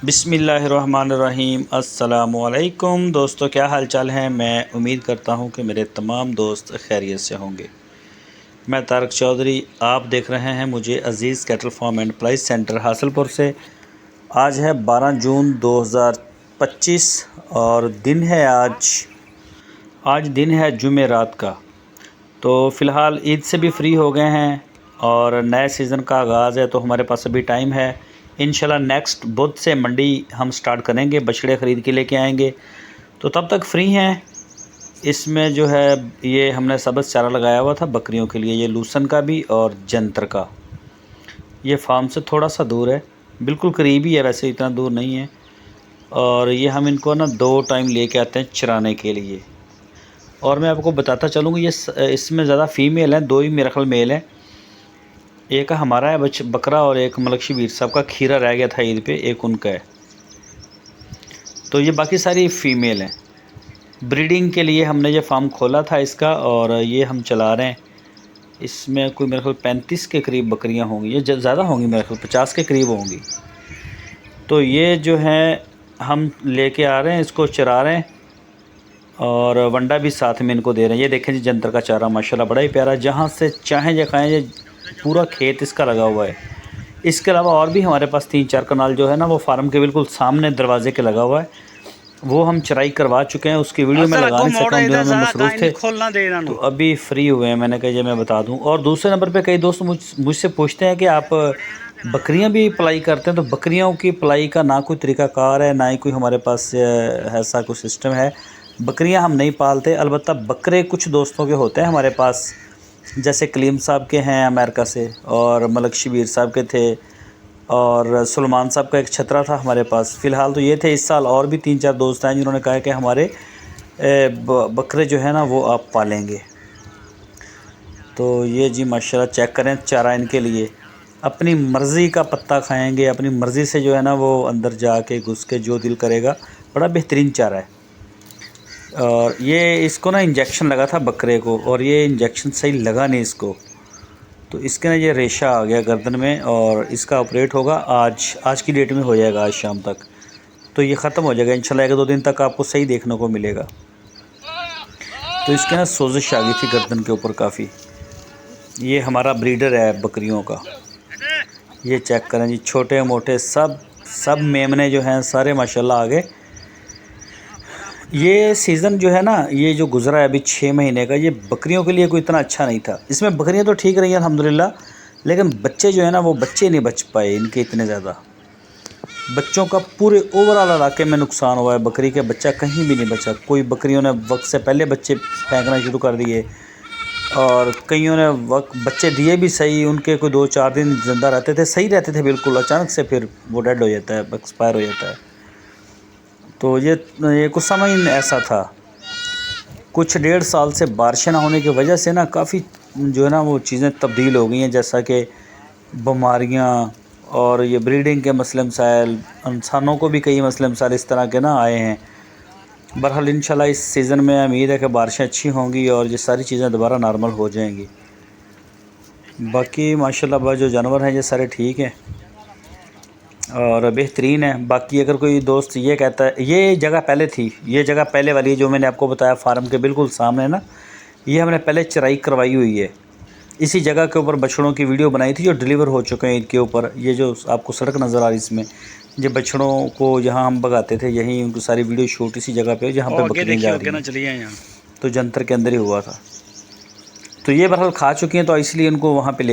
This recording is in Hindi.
बिस्मिल्लाहिर्रहमानिर्रहीम। अस्सलामुअलैकुम दोस्तों, क्या हाल चाल हैं। मैं उम्मीद करता हूं कि मेरे तमाम दोस्त खैरियत से होंगे। मैं तारक चौधरी, आप देख रहे हैं मुझे अज़ीज़ कैटल फार्म एंड प्लाइस सेंटर हासिलपुर से। आज है 12 जून 2025 और दिन है आज दिन है जुमेरात का। तो फ़िलहाल ईद से भी फ्री हो गए हैं और नए सीज़न का आगाज़ है, तो हमारे पास अभी टाइम है। इंशाल्लाह नेक्स्ट बुध से मंडी हम स्टार्ट करेंगे, बछड़े ख़रीद के लेके आएंगे, तो तब तक फ्री हैं। इसमें जो है ये हमने सब्ज़ चारा लगाया हुआ था बकरियों के लिए, ये लूसन का भी और जंतर का। ये फार्म से थोड़ा सा दूर है, बिल्कुल करीब ही है, वैसे इतना दूर नहीं है। और ये हम इनको ना 2 टाइम लेके आते हैं चराने के लिए। और मैं आपको बताता चलूँगा, ये इसमें ज़्यादा फ़ीमेल हैं, 2 ही मेरा ख्याल मेल हैं। एक हमारा है बकरा और एक मलक शबीर साहब का खीरा रह गया था ईद पे, एक उनका है। तो ये बाकी सारी फ़ीमेल हैं। ब्रीडिंग के लिए हमने ये फार्म खोला था इसका, और ये हम चला रहे हैं। इसमें कोई मेरे ख्याल 35 के करीब बकरियां होंगी, ये ज़्यादा होंगी, मेरे ख्याल 50 के करीब होंगी। तो ये जो है हम लेके आ रहे हैं, इसको चरा रहे हैं और वंडा भी साथ में इनको दे रहे हैं। ये देखें जी, जंतर का चारा माशाल्लाह बड़ा ही प्यारा, जहाँ से चाहें या खाएँ, ये पूरा खेत इसका लगा हुआ है। इसके अलावा और भी हमारे पास 3-4 कनाल जो है ना, वो फार्म के बिल्कुल सामने दरवाजे के लगा हुआ है, वो हम चराई करवा चुके हैं। उसकी वीडियो में लगा नहीं सका, हम दिनों में मसरूफ़ थे, तो अभी फ्री हुए हैं। मैंने कहा ये मैं बता दूं। और दूसरे नंबर पे कई दोस्त मुझसे पूछते हैं कि आप बकरियां भी पलाई करते हैं, तो बकरियों की पलाई का ना कोई तरीक़ाकार है, ना ही कोई हमारे पास ऐसा कोई सिस्टम है। बकरियां हम नहीं पालते, अलबत्ता बकरे कुछ दोस्तों के होते हैं हमारे पास, जैसे कलीम साहब के हैं अमेरिका से, और मलक शबीर साहब के थे, और सुलेमान साहब का एक छतरा था हमारे पास। फ़िलहाल तो ये थे। इस साल और भी 3-4 दोस्त हैं जिन्होंने कहा कि हमारे बकरे जो है ना वो आप पालेंगे। तो ये जी माशाल्लाह चेक करें, चारा इनके लिए अपनी मर्ज़ी का पत्ता खाएंगे, अपनी मर्ज़ी से जो है ना वो अंदर जाके घुस के जो दिल करेगा। बड़ा बेहतरीन चारा है। और ये इसको ना इंजेक्शन लगा था बकरे को, और ये इंजेक्शन सही लगा नहीं इसको, तो इसके ना ये रेशा आ गया गर्दन में, और इसका ऑपरेट होगा आज की डेट में हो जाएगा, आज शाम तक। तो ये ख़त्म हो जाएगा इंशाल्लाह, 1-2 दिन तक आपको सही देखने को मिलेगा। तो इसके ना सोजिश आ गई थी गर्दन के ऊपर काफ़ी। ये हमारा ब्रीडर है बकरियों का। ये चेक करें जी, छोटे मोटे सब मेमने जो हैं सारे माशाल्लाह आ गए। ये सीज़न जो है ना, ये जो गुज़रा है अभी 6 महीने का, ये बकरियों के लिए कोई इतना अच्छा नहीं था। इसमें बकरियां तो ठीक रही हैं अल्हम्दुलिल्लाह, लेकिन बच्चे जो है ना वो बच्चे नहीं बच पाए इनके इतने ज़्यादा। बच्चों का पूरे ओवरऑल इलाके में नुकसान हुआ है, बकरी के बच्चा कहीं भी नहीं बचा। कोई बकरियों ने वक्त से पहले बच्चे फेंकना शुरू कर दिए, और कईयों ने वक्त बच्चे दिए भी सही, उनके कोई 2-4 दिन ज़िंदा रहते थे, सही रहते थे बिल्कुल, अचानक से फिर वो डेड हो जाता है, एक्सपायर हो जाता है। तो ये कुछ समय ऐसा था। कुछ 1.5 साल से बारिशें ना होने की वजह से ना काफ़ी जो है ना वो चीज़ें तब्दील हो गई हैं, जैसा कि बीमारियाँ और ये ब्रीडिंग के मसले मसाइल, इंसानों को भी कई मसले मसाइल इस तरह के ना आए हैं। बहरहाल इंशाल्लाह इस सीज़न में उम्मीद है कि बारिशें अच्छी होंगी और ये सारी चीज़ें दोबारा नॉर्मल हो जाएंगी। बाकी माशाल्लाह जो जानवर हैं ये सारे ठीक हैं और बेहतरीन है। बाकी अगर कोई दोस्त ये कहता है, ये जगह पहले थी, ये जगह पहले वाली जो मैंने आपको बताया फार्म के बिल्कुल सामने ना, ये हमने पहले चराई करवाई हुई है। इसी जगह के ऊपर बछड़ों की वीडियो बनाई थी जो डिलीवर हो चुके हैं ईद के ऊपर। ये जो आपको सड़क नज़र आ रही इसमें, ये बछड़ों को जहाँ हम भगाते थे, यहीं उनको सारी वीडियो शूट इसी जगह पे जहाँ पे बकरियाँ जा रही हैं। तो जंतर के अंदर ही हुआ था। तो ये बहरहाल खा चुकी हैं, तो इसलिए उनको वहाँ पे ले